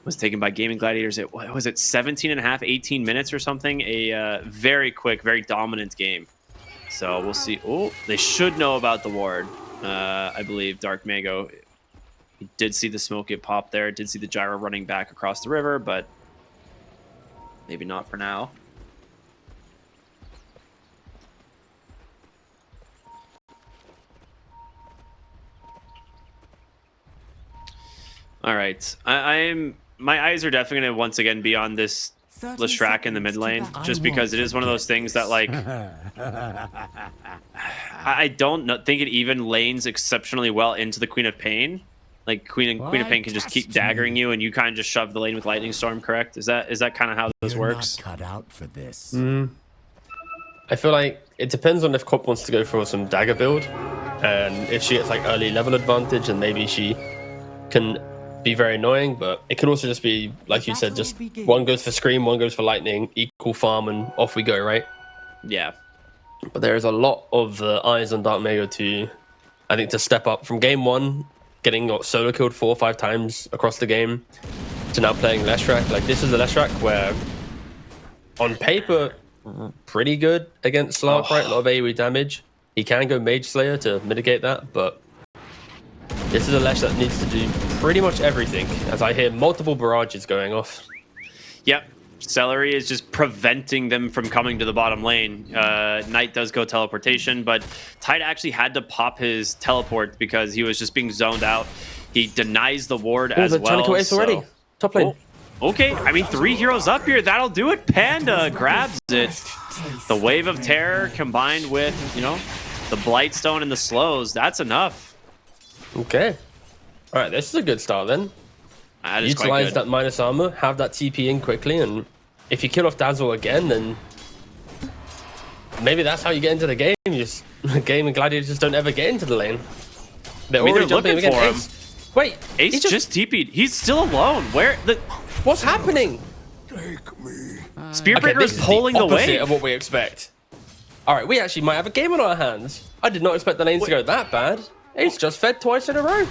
was taken by Gaimin Gladiators. It was it 17 and a half, 18 minutes or something. A very quick, very dominant game. So we'll see. Oh, they should know about the ward. I believe Dark Mago. He did see the smoke get popped there. Did see the gyro running back across the river, but maybe not for now. All right, my eyes are definitely going to once again be on this Leshrac in the mid lane, just because it is one of those things that, like, I don't think it even lanes exceptionally well into the Queen of Pain. Like Queen of Pain can just keep daggering you, and you kind of just shove the lane with Lightning Storm. Correct? Is that kind of how this works? Not cut out for this. I feel like it depends on if Cop wants to go for some dagger build, and if she gets like early level advantage, and maybe she can be very annoying. But it could also just be, like you said, just one goes for Scream, one goes for Lightning, equal farm, and off we go, right? Yeah. But there is a lot of eyes on Dark Mago to, I think, to step up from game one, getting solo killed 4 or 5 times across the game, to now playing Leshrac. Like, this is a Leshrac where, on paper, pretty good against Slark, right? A lot of AoE damage. He can go Mage Slayer to mitigate that, but this is a Lesh that needs to do pretty much everything, as I hear multiple barrages going off. Yep. Celery is just preventing them from coming to the bottom lane. Knight does go teleportation, but Tide actually had to pop his teleport because he was just being zoned out. He denies the ward as well. Trying to kill Ace already. Top lane. Oh, okay, I mean, 3 heroes up here. That'll do it. Panda grabs it. The Wave of Terror combined with, you know, the Blightstone and the slows. That's enough. Okay. All right, this is a good start then. That is utilize quite good. that minus armor, have that TP in quickly, and if you kill off Dazzle again, then maybe that's how you get into the game. You just Gaimin Gladiators just don't ever get into the lane. They're already jumping looking for him. Ace. Wait, Ace just TP'd. He's still alone. What's happening? Spearbreaker this is pulling the opposite wave of what we expect. All right, we actually might have a game on our hands. I did not expect the lanes to go that bad. Ace just fed twice in a row.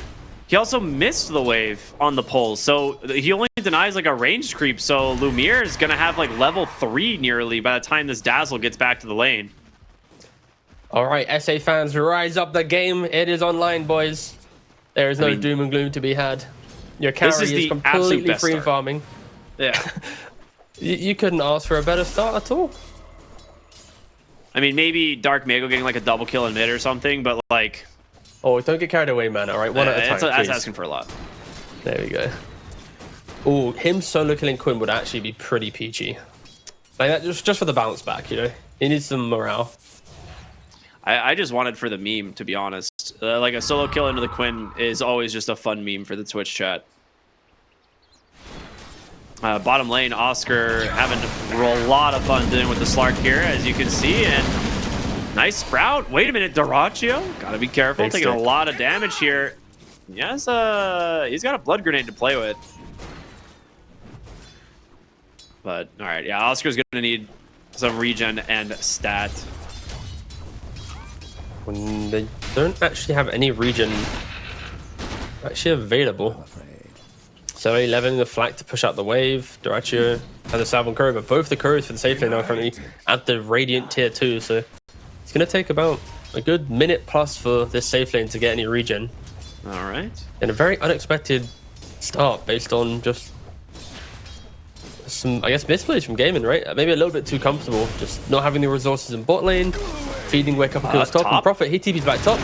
He also missed the wave on the pull, so he only denies like a ranged creep. So Lumiere is gonna have like level 3 nearly by the time this Dazzle gets back to the lane. All right, SA fans, rise up the game. It is online, boys. There is no doom and gloom to be had. Your carry is completely free farming. Yeah. You couldn't ask for a better start at all. I mean, maybe Dark Mago getting like a double kill in mid or something, but like... Oh, don't get carried away, man. All right, one at a time, That's asking for a lot. There we go. Oh, him solo killing Quinn would actually be pretty peachy. Like that, just for the bounce back, you know? He needs some morale. I just wanted for the meme, to be honest. Like a solo kill into the Quinn is always just a fun meme for the Twitch chat. Bottom lane, Oscar having a lot of fun dealing with the Slark here, as you can see, and nice sprout. Wait a minute, Doraccio. Gotta be careful, taking a lot of damage here. Yes, he's got a blood grenade to play with. But all right, yeah, Oscar's gonna need some regen and stat. When they don't actually have any regen actually available. So 11 the flank to push out the wave. Doraccio has a salve on courier, but both the couriers for the safe lane are currently at the Radiant tier 2. So it's going to take about a good minute plus for this safe lane to get any regen. All right. And a very unexpected start based on just some, I guess, misplays from Gaimin, right? Maybe a little bit too comfortable, just not having the resources in bot lane, feeding away a couple kills top, and Prophet, he TP's back top.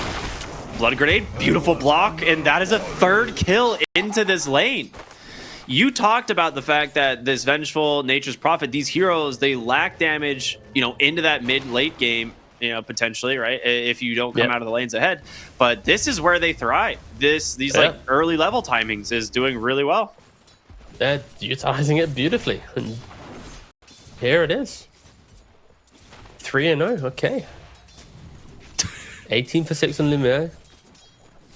Blood grenade, beautiful block, and that is a 3rd kill into this lane. You talked about the fact that this Vengeful, Nature's Prophet, these heroes, they lack damage, you know, into that mid-late game, you know, potentially, right? If you don't come out of the lanes ahead. But this is where they thrive. These like early level timings is doing really well. They're utilizing it beautifully. And here it is. 3-0, okay. 18 for 6 on Lumiere.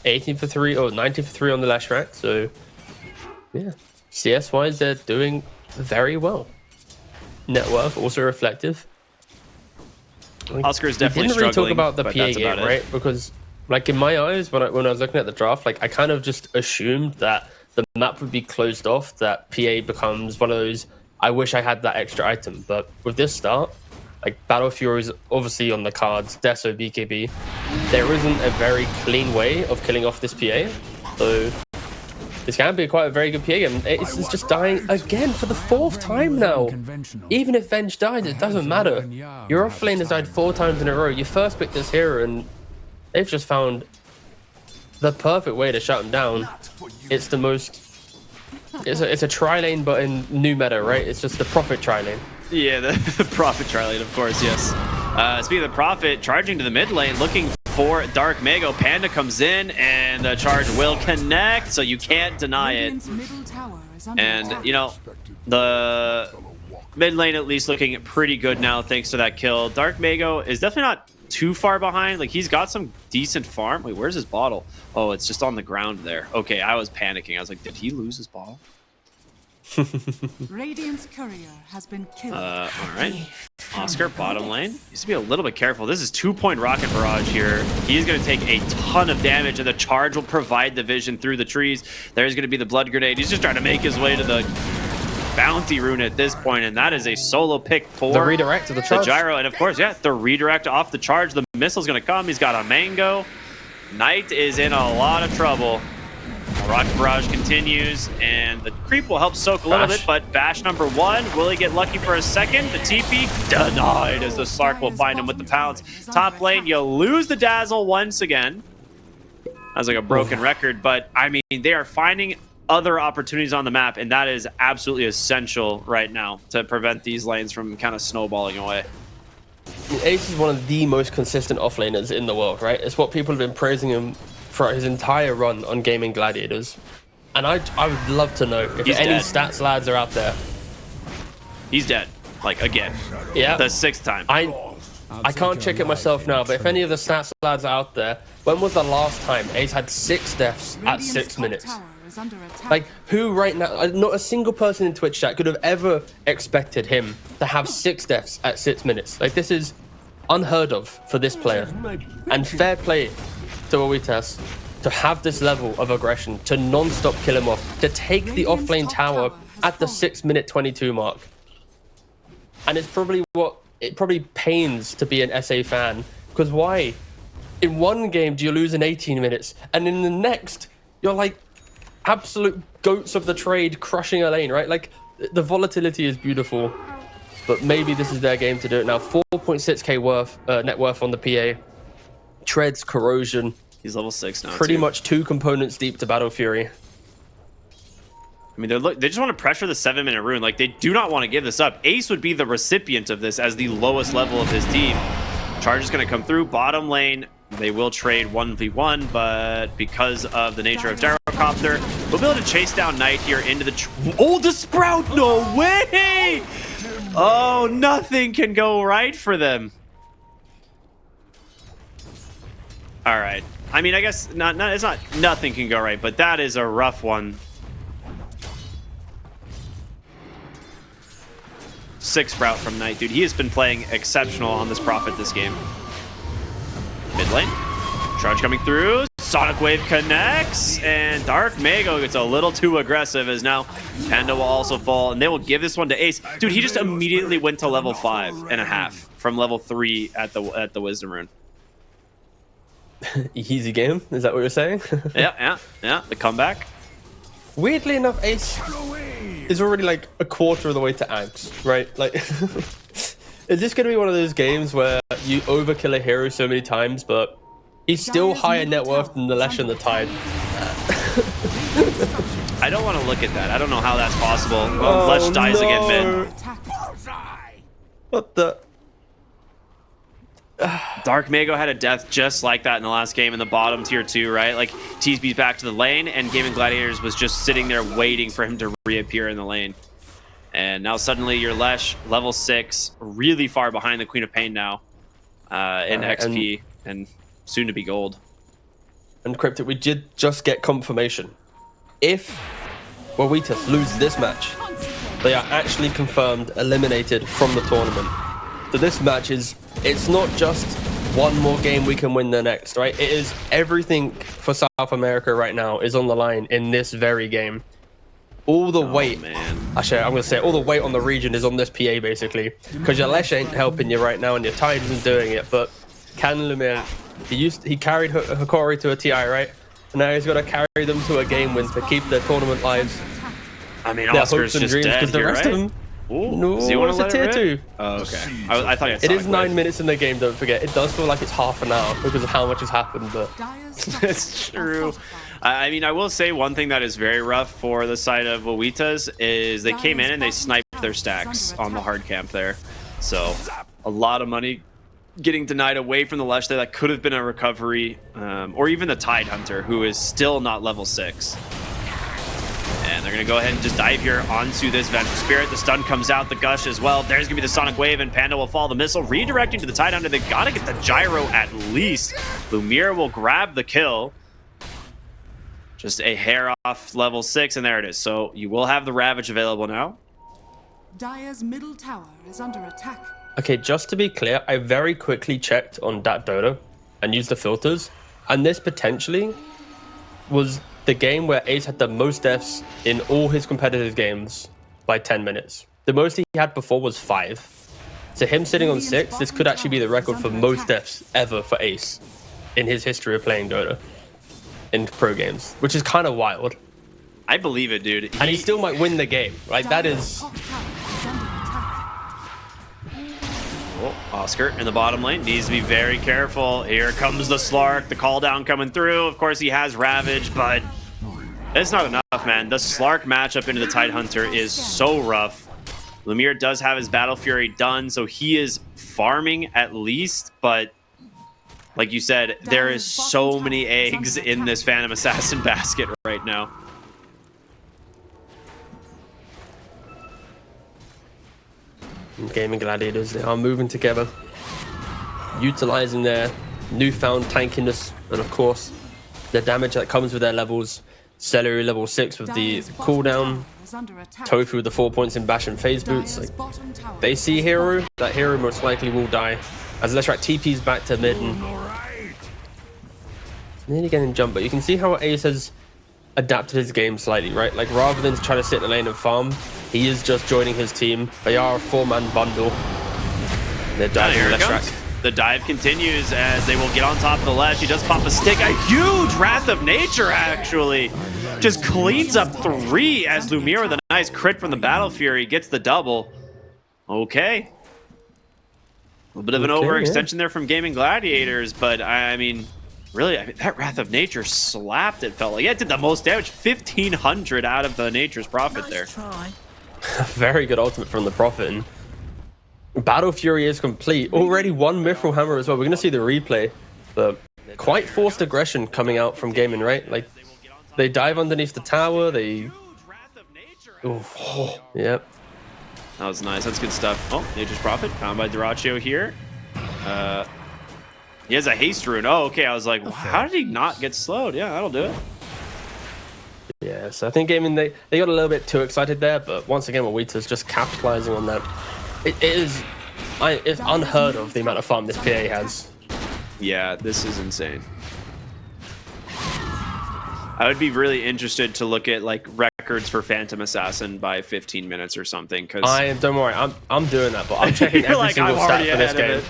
18 for 3, or 19 for 3 on the Leshrac. So, yeah. CS-wise, they're doing very well. Net worth, also reflective. Oscar is definitely struggling. We didn't really talk about the PA game, right? Because, like, in my eyes, when I was looking at the draft, like, I kind of just assumed that the map would be closed off, that PA becomes one of those, I wish I had that extra item. But with this start, like Battle Fury is obviously on the cards, Deso, BKB, there isn't a very clean way of killing off this PA. So this can be quite a very good PA game. Ace is just dying again for the 4th time now. Even if Venge dies, it doesn't matter. Your off lane has died 4 times in a row. You first picked this hero and they've just found the perfect way to shut him down. It's the most... It's a tri-lane, but in new meta, right? It's just the Prophet tri-lane. Yeah, the Prophet tri-lane, of course, yes. Speaking of the Prophet, charging to the mid lane, looking for Dark Mago. Panda comes in, and the charge will connect, so you can't deny it. And, you know, the mid lane at least looking pretty good now, thanks to that kill. Dark Mago is definitely not too far behind. Like, he's got some decent farm. Wait, where's his bottle? Oh, it's just on the ground there. Okay, I was panicking. I was like, did he lose his bottle? Radiant's courier has been killed. All right. Oscar, bottom lane. Needs to be a little bit careful. This is 2-point rocket barrage here. He's going to take a ton of damage, and the charge will provide the vision through the trees. There's going to be the blood grenade. He's just trying to make his way to the bounty rune at this point, and that is a solo pick for the redirect of the charge. The gyro, and of course, yeah, the redirect off the charge. The missile's going to come. He's got a mango. Knight is in a lot of trouble. Rocket barrage continues, and the creep will help soak a little bit, but bash number 1, will he get lucky for a second? The TP denied as the Slark will find him with the pounce. Top lane, you lose the dazzle once again. That's like a broken record, but I mean, they are finding other opportunities on the map, and that is absolutely essential right now to prevent these lanes from kind of snowballing away. Ace is one of the most consistent offlaners in the world, right? It's what people have been praising him for his entire run on Gaimin Gladiators. And I would love to know if any stats lads are out there. He's dead, like again. Yeah. The 6th time. I can't check it myself now, but if any of the stats lads are out there, when was the last time Ace had 6 deaths at 6 minutes? Like, who right now, not a single person in Twitch chat could have ever expected him to have 6 deaths at 6 minutes. Like, this is unheard of for this player. And fair play to Wawitas to have this level of aggression, to non-stop kill him off, to take the offlane tower at the 6-minute 22 mark. And it's probably what it probably pains to be an SA fan, because why? In one game do you lose in 18 minutes, and in the next you're like absolute goats of the trade crushing a lane, right? Like, the volatility is beautiful, but maybe this is their game to do it now. 4.6k net worth on the PA. Treads, corrosion. He's level 6 now. Pretty much 2 components deep to Battle Fury. I mean, they just want to pressure the 7-minute rune. Like, they do not want to give this up. Ace would be the recipient of this as the lowest level of his team. Charge is going to come through. Bottom lane, they will trade 1v1, but because of the nature of Gyrocopter, we'll be able to chase down Knight here into the... Oh, the Sprout! No way! Oh, nothing can go right for them. All right. I mean, I guess it's not nothing can go right, but that is a rough one. 6 Sprout from Knight, dude. He has been playing exceptional on this Prophet this game. Mid lane. Charge coming through. Sonic Wave connects, and Dark Mago gets a little too aggressive as now Panda will also fall, and they will give this one to Ace. Dude, he just immediately went to level 5.5 from level 3 at the Wisdom Rune. Easy game, is that what you're saying? Yeah. The comeback. Weirdly enough, Ace is already like a quarter of the way to Ags, right? Like, is this going to be one of those games where you overkill a hero so many times, but he's still higher net worth than the Lesh and the Tide? I don't want to look at that. I don't know how that's possible. Well, Lesh dies again mid. What the? Dark Mago had a death just like that in the last game in the bottom tier 2, right? Like, TSB's back to the lane, and Gaimin Gladiators was just sitting there waiting for him to reappear in the lane. And now suddenly your Lesh, level 6, really far behind the Queen of Pain now in XP and soon to be gold. And Cryptic, we did just get confirmation. If Wawitas lose this match, they are actually confirmed eliminated from the tournament. So this match is, it's not just one more game, we can win the next, right? It is everything for South America right now is on the line in this very game. All the weight, man. actually, I'm going to say all the weight on the region is on this PA, basically. Because your Lesh ain't helping you right now, and your Tide isn't doing it. But Can Lumiere, he carried Hikori to a TI, right? And now he's got to carry them to a game win to keep their tournament lives. I mean, Their Oscar's hopes and just dreams, dead because the here, rest right? of them... Ooh, No, does he want it's to a let tier it rip? 2. Oh, okay. I thought It is 9 minutes in the game, don't forget. It does feel like it's half an hour because of how much has happened, but... That's true. I mean, I will say one thing that is very rough for the side of Wawitas is they came in and they sniped their stacks on the hard camp there. So a lot of money getting denied away from the Lesh there. That could have been a recovery, or even the Tide Hunter, who is still not level 6. And they're going to go ahead and just dive here onto this Vengeful Spirit. The stun comes out, the Gush as well. There's going to be the Sonic Wave, and Panda will follow the missile. Redirecting to the Tide Hunter. They got to get the Gyro at least. Lumiere will grab the kill. Just a hair off level 6, and there it is. So you will have the Ravage available now. Dire's middle tower is under attack. Okay, just to be clear, I very quickly checked on that Dota and used the filters. And this potentially was the game where Ace had the most deaths in all his competitive games by 10 minutes. The most he had before was 5. So him sitting on 6, this could actually be the record for most deaths ever for Ace in his history of playing Dota in pro games, which is kind of wild. I believe it, dude. And he still might win the game. Like, that is... Oh, Oscar in the bottom lane needs to be very careful. Here comes the Slark, the call down coming through. Of course, he has Ravage, but it's not enough, man. The Slark matchup into the Tide Hunter is so rough. Lumiere does have his Battle Fury done, so he is farming at least, but like you said, there is so many eggs in this Phantom Assassin basket right now. Gaimin Gladiators, they are moving together, utilizing their newfound tankiness, and of course, the damage that comes with their levels. Celery level 6 with the cooldown, Tofu with the 4 points in bash and phase boots. Like, they see Hero, that Hero most likely will die. As Leshrac TP's back to mid and nearly getting jump, but you can see how Ace has adapted his game slightly, right? Like, rather than trying to sit in the lane and farm, he is just joining his team. They are a 4-man bundle. They're diving Leshrac. The dive continues as they will get on top of the Lesh. He does pop a stick. A huge Wrath of Nature, actually. Just cleans up 3 as Lumiere with a nice crit from the Battle Fury gets the double. Okay. A little bit of an overextension there from Gaimin Gladiators, but I mean, really, that Wrath of Nature slapped, it felt like. Yeah, it did the most damage, 1,500 out of the Nature's Prophet there. Very good ultimate from the Prophet. And Battle Fury is complete. Already 1 Mithril Hammer as well. We're going to see the replay. But quite forced aggression coming out from Gaimin, right? Like, they dive underneath the tower. They... Oh, yep. That was nice. That's good stuff. Oh, Nature's Prophet found by Duraccio here. He has a haste rune. Oh, okay. I was like, how did he not get slowed? Yeah, that'll do it. Yeah, so I think Gaimin, they got a little bit too excited there, but once again, Wawitas just capitalizing on that. It's unheard of the amount of farm this PA has. Yeah, this is insane. I would be really interested to look at like records for Phantom Assassin by 15 minutes or something. Cause don't worry, I'm doing that, but I'm checking every single stat for this game.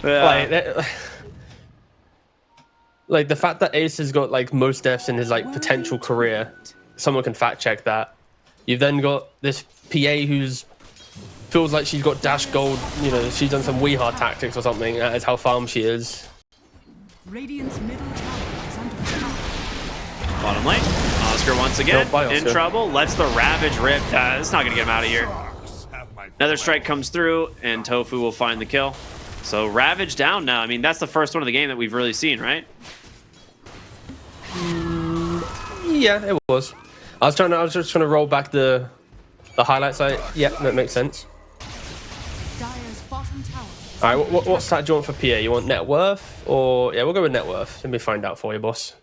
Yeah. Like the fact that Ace has got like most deaths in his like potential career, someone can fact check that. You've then got this PA who's feels like she's got dash gold. You know, she's done some Weehard tactics or something. That is how farm she is. Radiant's middle tower is under attack. Bottom lane, Oscar once again in trouble. Lets the Ravage rip. It's not gonna get him out of here. Another strike comes through, and Tofu will find the kill. So Ravage down now. I mean, that's the first one of the game that we've really seen, right? Yeah, it was. I was just trying to roll back the highlights. Yeah, that makes sense. All right, what stat do you want for PA? You want net worth, or yeah, we'll go with net worth. Let me find out for you, boss.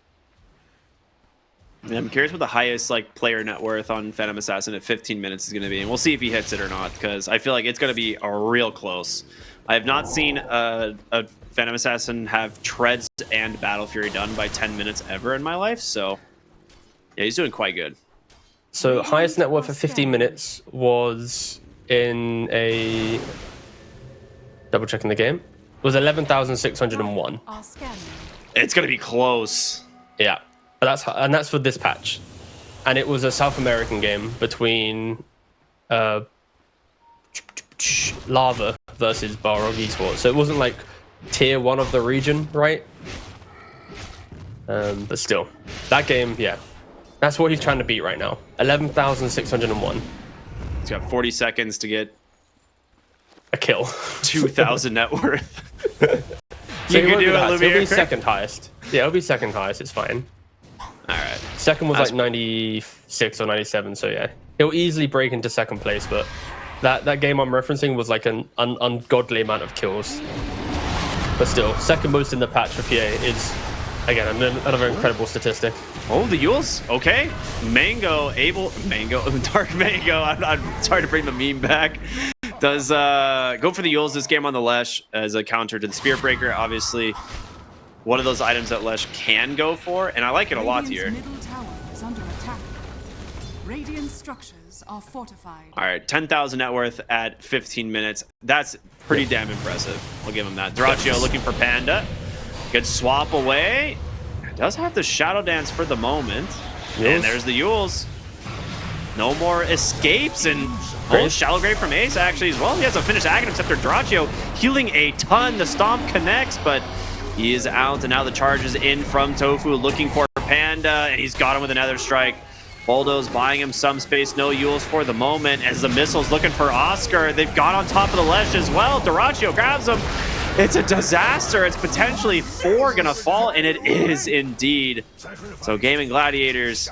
Yeah, I'm curious what the highest like player net worth on Phantom Assassin at 15 minutes is going to be, and we'll see if he hits it or not, because I feel like it's going to be a real close I have not seen a Phantom Assassin have treads and Battle Fury done by 10 minutes ever in my life. So yeah, he's doing quite good. So highest net worth for 15 minutes was in a double checking the game was 11,601. It's gonna be close. Yeah, but that's for this patch, and it was a South American game between Lava versus Balrog Esports. So it wasn't like tier 1 of the region, right? But still, that game, yeah, that's what he's trying to beat right now. 11,601. He's got 40 seconds to get a kill. 2,000 net worth. So you can do it, He'll Lumiere. be second highest. Yeah, it'll be second highest. It's fine. All right. Second was like 96 or 97. So yeah, he'll easily break into second place. But that game I'm referencing was like an ungodly amount of kills. But still, second most in the patch for PA is, again, another incredible statistic. Oh, the Yules. Okay. Dark Mango. I'm sorry to bring the meme back. Does go for the Yules this game on the Lesh as a counter to the Spirit Breaker. Obviously, one of those items that Lesh can go for, and I like it a lot here. Middle tower is under attack. Radiant structures are fortified. All right, 10,000 net worth at 15 minutes. That's pretty damn impressive. We'll give him that. Dyrachyo looking for Panda. Good swap away. Does have the Shadow Dance for the moment. Yules. And there's the Yules. No more escapes, and Shallow Grave from Ace actually as well. He has a finished Aghanim Scepter. Dyrachyo healing a ton. The Stomp connects, but he is out, and now the charge is in from Tofu looking for Panda, and he's got him with another strike. Boldo's buying him some space. No Yules for the moment as the missile's looking for Oscar. They've got on top of the Lesh as well. Dyrachyo grabs him. It's a disaster. It's potentially 4 gonna fall, and it is indeed. So Gaimin Gladiators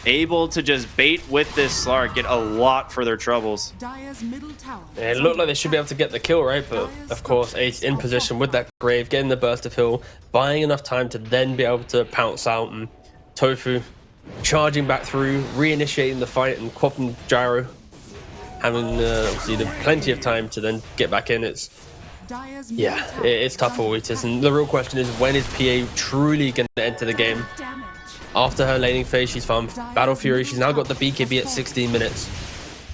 able to just bait with this Slark, get a lot for their troubles. Dire's middle tower. It looked like they should be able to get the kill, right? But of course, Ace in position with that Grave, getting the burst of heal, buying enough time to then be able to pounce out, and Tofu charging back through, reinitiating the fight, and Quaffin Gyro having obviously plenty of time to then get back in. It's tough for Wawitas, and the real question is, when is PA truly going to enter the game? After her laning phase, she's farmed Battle Fury. She's now got the BKB at 16 minutes.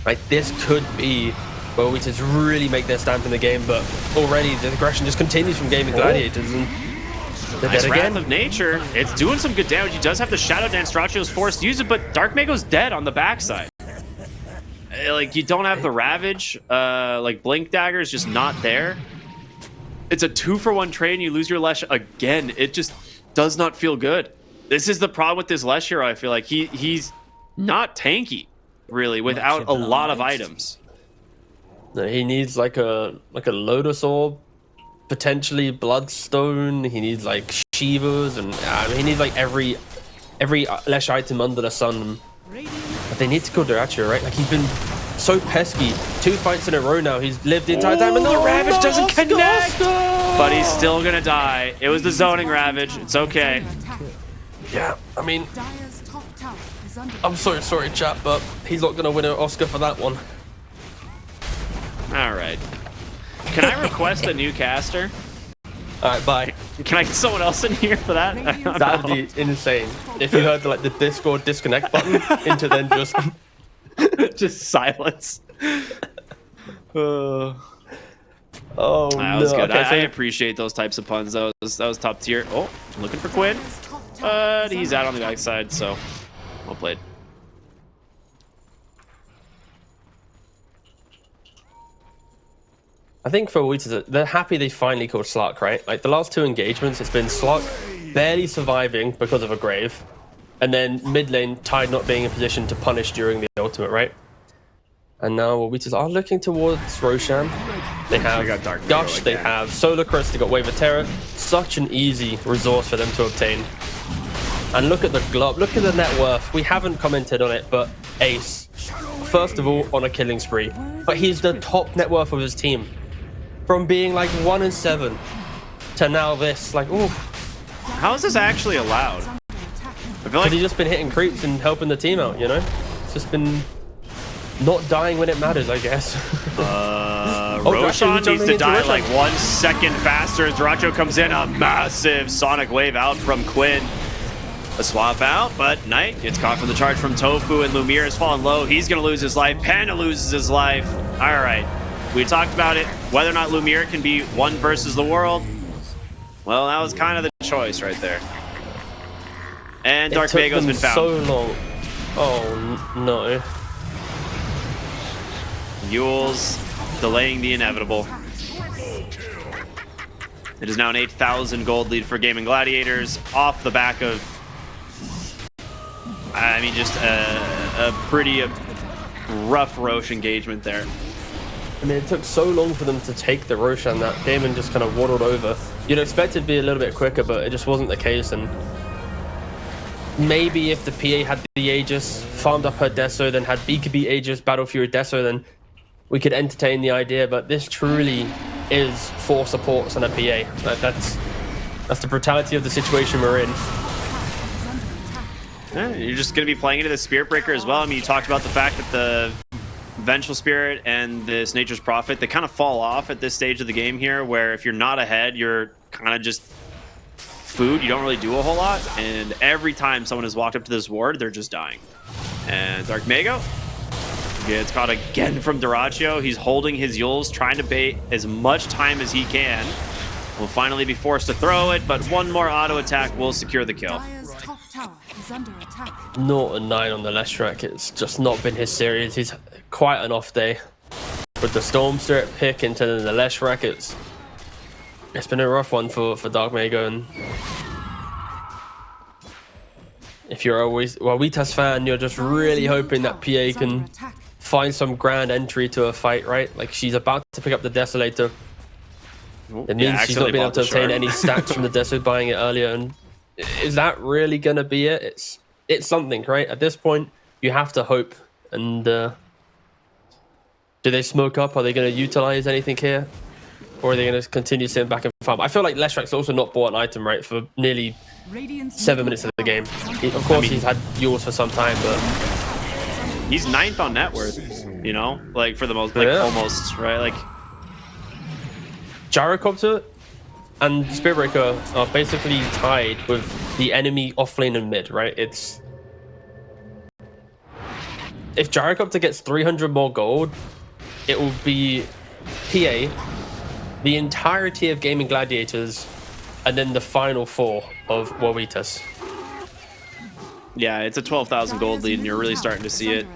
Like, this could be where Wawitas really make their stamp in the game, but already the aggression just continues from Gaimin Gladiators, and they're Nice dead Wrath again. of Nature. It's doing some good damage. He does have the Shadow Dance. Dyrachyo's forced to use it, but Dark Mango's dead on the backside. Like, you don't have the Ravage. Like, Blink Dagger is just not there. It's a 2-for-1 trade, and you lose your Lesh again. It just does not feel good. This is the problem with this Lesh hero. I feel like he's not tanky, really, without a lot of items. No, he needs like a Lotus Orb, potentially Bloodstone. He needs like Shivas, and he needs like every Lesh item under the sun. But they need to kill Dyrachyo, right? Like, he's been so pesky. 2 fights in a row now. He's lived the entire time, and the Ravage doesn't connect. But he's still gonna die. It was the zoning Ravage. It's okay. Yeah, I mean, Dire's top tower is under I'm so sorry, chat, but he's not gonna win an Oscar for that one. All right. Can I request a new caster? All right, bye. Can I get someone else in here for that? I don't That would know. be insane if you heard the Discord disconnect button into then just Just silence. Oh, That was no. good. Okay, I appreciate those types of puns. That was top tier. Oh, looking for Quinn. Dire's top tower But is he's under out on the backside, so well played. I think for Wawitas, they're happy they finally killed Slark, right? Like, the last 2 engagements, it's been Slark barely surviving because of a Grave, and then mid lane Tide not being in position to punish during the ultimate, right? And now Wawitas are looking towards Roshan. They have got Dark Gush, Mango they again. have Solar Crest, they got Wave of Terror. Such an easy resource for them to obtain. And look at the glove, look at the net worth. We haven't commented on it, but Ace, first of all, on a killing spree. But he's the top net worth of his team. From being like 1-7 to now this, like, ooh. How is this actually allowed? under attack. I feel Because like he's just been hitting creeps and helping the team out, you know? It's just been not dying when it matters, I guess. Roshan needs to die Roshan. like 1 second faster as Duracho comes in. A massive Sonic Wave out from Quinn. A swap out, but Knight gets caught from the charge from Tofu, and Lumiere has fallen low. He's going to lose his life. Panda loses his life. All right. We talked about it. Whether or not Lumiere can be one versus the world. Well, that was kind of the choice right there. And Dark Mago's been found. So long. Oh, no. Yules delaying the inevitable. It is now an 8,000 gold lead for Gaimin Gladiators off the back of, I mean, just a pretty rough Roche engagement there. I mean, it took so long for them to take the Roshan that Gaimin just kind of waddled over. You'd expect it to be a little bit quicker, but it just wasn't the case. And maybe if the PA had the Aegis, farmed up her Deso, then had BKB Aegis, Battle Fury Deso, then we could entertain the idea. But this truly is 4 supports and a PA. That's the brutality of the situation we're in. Yeah, you're just going to be playing into the Spirit Breaker as well. I mean, you talked about the fact that the Vengeful Spirit and this Nature's Prophet, they kind of fall off at this stage of the game here, where if you're not ahead, you're kind of just food. You don't really do a whole lot. And every time someone has walked up to this ward, they're just dying. And Dark Mago gets caught again from Duracho. He's holding his Yules, trying to bait as much time as he can. Will finally be forced to throw it, but one more auto attack will secure the kill. Dire's top tower is under attack. Not a 9 on the Leshrac. It's just not been his series. He's quite an off day. With the Storm Spirit pick into the Leshrac, it's been a rough one for Dark Mago. And if you're a Wawitas fan, you're just really hoping that PA can find some grand entry to a fight, right? Like, she's about to pick up the Desolator. It means she's not been able to obtain any stacks from the Deso buying it earlier. And is that really going to be it? It's something, right? At this point, you have to hope. And do they smoke up? Are they going to utilize anything here? Or are they going to continue sitting back and farm? I feel like Leshrac's also not bought an item, right, for nearly 7 minutes of the game. Of course, he's had yours for some time, but he's 9th on net worth, you know? Like, for the most, like, almost, right? Like, Gyrocopter and Spirit Breaker are basically tied with the enemy off lane and mid, right? It's... If Gyrocopter gets 300 more gold, it will be PA, the entirety of Gaimin Gladiators, and then the final 4 of Wawitas. Yeah, it's a 12,000 gold lead, and you're really starting to see it.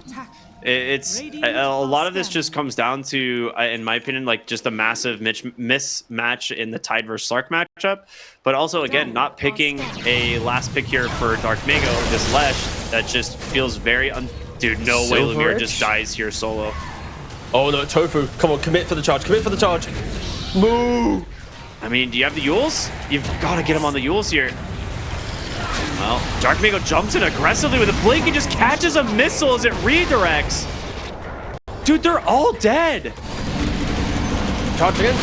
It's a lot of this just comes down to, in my opinion, like just a massive mismatch in the Tide versus Slark matchup, but also again not picking a last pick here for Dark Mago, this Lesh that just feels very dude. No way Lumiere just dies here solo. Oh no, Tofu! Come on, commit for the charge! Commit for the charge! Moo! I mean, do you have the Yules? You've got to get him on the Yules here. Well, Dark Mago jumps in aggressively with a blink and just catches a missile as it redirects. Dude, they're all dead. Charge again.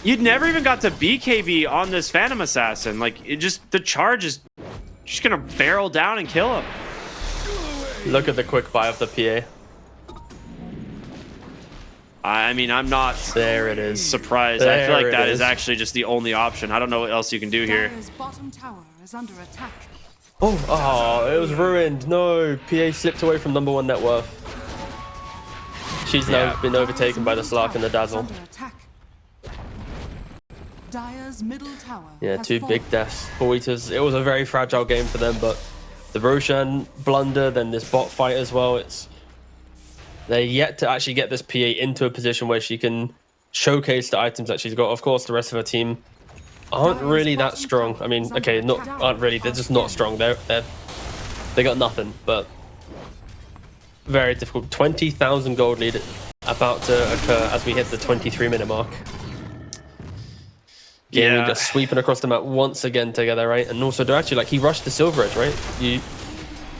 You'd never even got to BKB on this Phantom Assassin. Like, it just, the charge is just gonna barrel down and kill him. Look at the quick buy of the PA. I mean, I'm not there it is. Surprised. I feel like that is actually just the only option. I don't know what else you can do here. Bottom tower is under attack. Oh, it was ruined. No, PA slipped away from #1 net worth. She's now been overtaken by the Slark and the Dazzle. Dire's middle tower. Yeah, 2 big deaths. Wawitas. It was a very fragile game for them, but the Roshan blunder, then this bot fight as well. They're yet to actually get this PA into a position where she can showcase the items that she's got. Of course, the rest of her team aren't really that strong. I mean, okay, aren't really. They're just not strong. They got nothing, but very difficult. 20,000 gold lead about to occur as we hit the 23-minute mark. Gaming just sweeping across the map once again together, right? And also, they're actually like, he rushed the Silver Edge, right?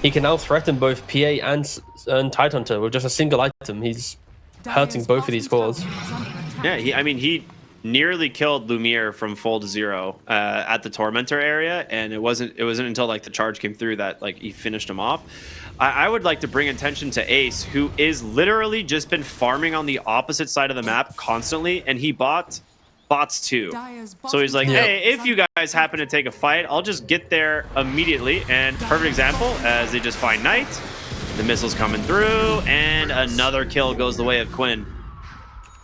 He can now threaten both PA and Tidehunter with just a single item. He's hurting both of these cores. Yeah, I mean, he nearly killed Lumiere from full to 0 at the Tormentor area, and it wasn't until like the charge came through that like he finished him off. I would like to bring attention to Ace, who is literally just been farming on the opposite side of the map constantly, and he bought bots too. So he's like, hey, if you guys happen to take a fight, I'll just get there immediately. And perfect example, as they just find Knight, the missiles coming through, and another kill goes the way of Quinn.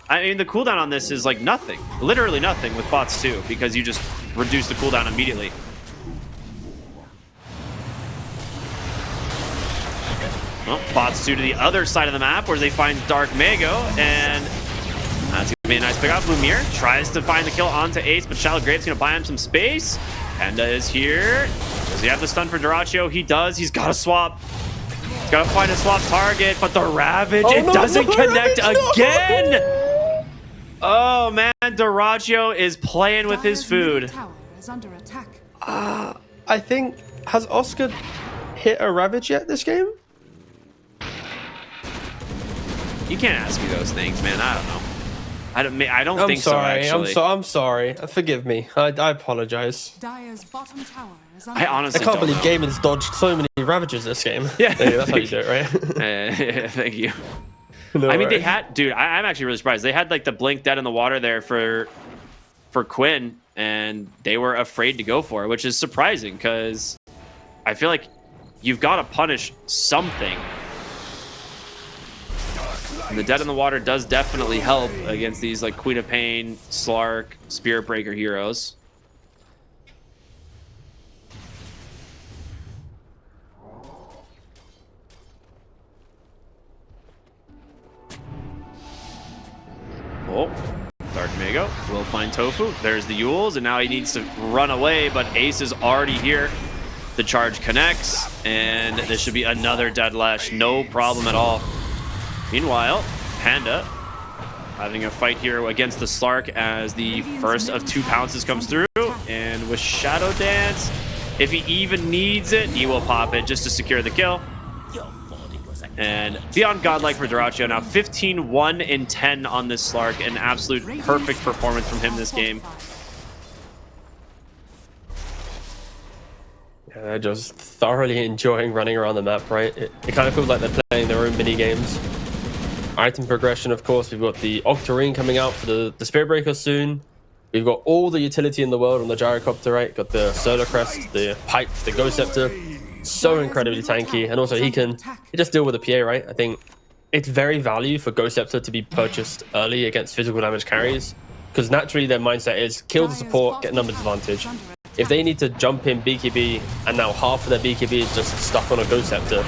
I mean, the cooldown on this is like nothing, literally nothing with bots too, because you just reduce the cooldown immediately. Well, bots 2 to the other side of the map where they find Dark Mago, and that's gonna be a nice pick up. Lumiere tries to find the kill onto Ace, but Shallow Grave's gonna buy him some space. Panda is here. Does he have the stun for Dyrachyo? He does. He's got to swap. He's got to find a swap target, but the Ravage, it doesn't connect again. No. Oh man, Dyrachyo is playing with his food. I think, has Oscar hit a Ravage yet this game? You can't ask me those things, man. I don't know. I don't think so, actually. I'm sorry. Forgive me. I apologize. I honestly I can't believe know. Gaimin's dodged so many Ravages this game. Yeah. That's how you do it, right? Thank you. No I mean, worries. they had, dude, I'm actually really surprised. They had like the blink dead in the water there for Quinn, and they were afraid to go for it, which is surprising because I feel like you've got to punish something. And the dead in the water does definitely help against these like Queen of Pain, Slark, Spirit Breaker heroes. Oh, Dark Mago will find Tofu. There's the Yules, and now he needs to run away, but Ace is already here. The charge connects, and this should be another dead Lash. No problem at all. Meanwhile, Panda having a fight here against the Slark as the first of 2 pounces comes through, and with Shadow Dance, if he even needs it, he will pop it just to secure the kill. And beyond godlike for Dyrachyo now, 15, 1, and 10 on this Slark. An absolute perfect performance from him this game. Yeah, they're just thoroughly enjoying running around the map, right? It kind of feels like they're playing their own mini games. Item progression, of course, we've got the Octarine coming out for the Spirit Breaker soon. We've got all the utility in the world on the Gyrocopter, right? Got the Solar Crest, the Pipe, the Ghost Scepter. So incredibly tanky, and also he just deal with the PA, right? I think it's very value for Ghost Scepter to be purchased early against physical damage carries, because naturally their mindset is kill the support, get numbers advantage. If they need to jump in BKB and now half of their BKB is just stuck on a Ghost Scepter,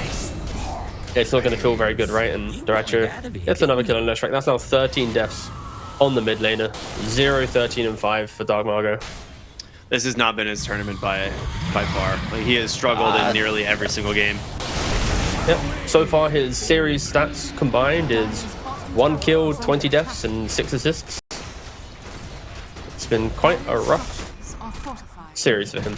it's not going to feel very good, right? And Dyrachyo gets another kill on Leshrac. That's now 13 deaths on the mid laner. 0, 13, and 5 for Dark Margo. This has not been his tournament by far. Like, he has struggled in nearly every single game. Yep. So far, his series stats combined is 1 kill, 20 deaths, and 6 assists. It's been quite a rough series for him.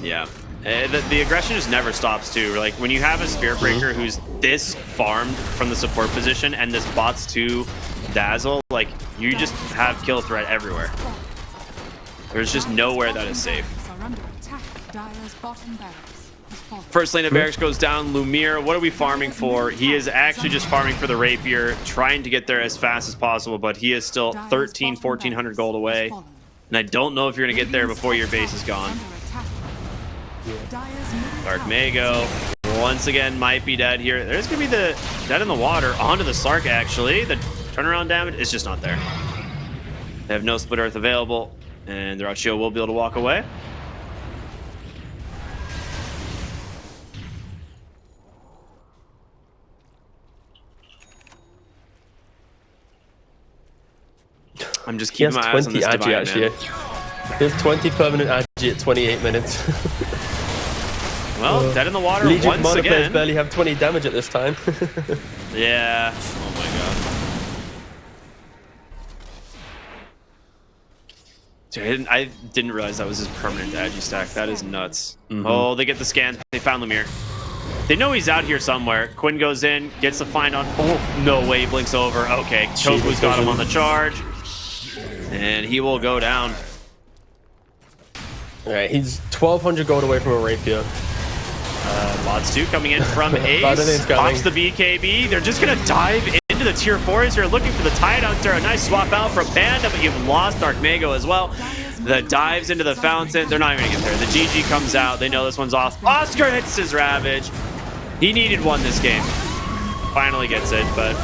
Yeah. The aggression just never stops, too. Like, when you have a Spirit Breaker who's this farmed from the support position and this bots to Dazzle, like, you just have kill threat everywhere. There's just nowhere that is safe. First lane of barracks goes down. Lumiere, what are we farming for? He is actually just farming for the Rapier, trying to get there as fast as possible, but he is still 1,400 gold away. And I don't know if you're going to get there before your base is gone. Dark Mago, once again, might be dead here. There's going to be the dead in the water onto the Slark, actually. The turnaround damage is just not there. They have no Split Earth available. And Dyrachyo will be able to walk away. I'm just keeping my eyes on this divide, actually. He has 20 permanent agi at 28 minutes. Well, dead in the water Legion once again. Players barely have 20 damage at this time. Yeah. Oh my god. Dude, I didn't realize that was his permanent agi stack. That is nuts. Oh, they get the scans. They found Lumiere. They know he's out here somewhere. Quinn goes in, gets the find on. Oh, no way, he blinks over. Okay, Tofu's got him on the charge. And he will go down. All right, he's 1,200 gold away from a rapier. Mods 2 coming in from Ace. Widening's coming. Pops the BKB. They're just going to dive into the tier 4s here, looking for the Tide Hunter. A nice swap out from Panda, but you've lost Dark Mago as well. The dives into the fountain. They're not even going to get there. The GG comes out. They know this one's off. Oscar hits his Ravage. He needed one this game. Finally gets it, but